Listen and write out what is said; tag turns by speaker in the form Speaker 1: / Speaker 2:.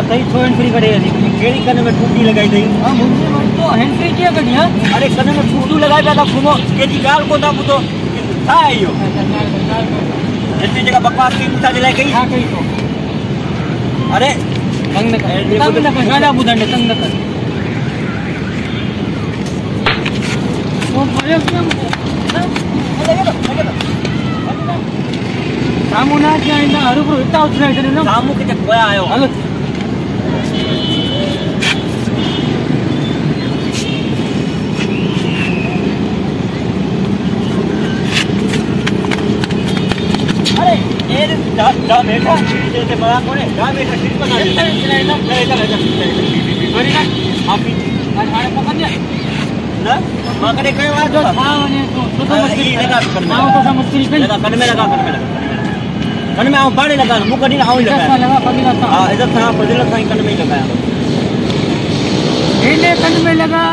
Speaker 1: सही छो hand free करे थी
Speaker 2: केड़ी कन में टूटी लगाई थई
Speaker 1: हां मुझे तो हैंड फ्री किया कढिया
Speaker 2: अरे कन में टूटी लगाई था सुनो केजी गाल को था बुतो था आयो इतनी जगह बकवास की पूछा दिलाई कई
Speaker 1: हां कई तो
Speaker 2: अरे
Speaker 1: तंग न कर गाड़ा बुधंडे तंग न कर वो परे क्यों सामू ना क्या इंदा हरु प्रो इतना उतना इधर ना
Speaker 2: सामू के कोया आयो
Speaker 1: हेलो
Speaker 2: अरे ये जा बेटा जैसे बड़ा कोने जा बेटा ठीक बना दे चल अरे ना माफी आज हाणे पकड़ ले ना माकड़े कई बार
Speaker 1: जो था वने तो मस्ती
Speaker 2: लगा कर
Speaker 1: आओ तो मस्ती कर
Speaker 2: लगा कन में लगा कन में आओ बाड़े लगा मुंह कडी आओ ही लगा
Speaker 1: फजीलत
Speaker 2: हां इधर था फजीलत साईं कन में ही लगाया
Speaker 1: इने कन में लगा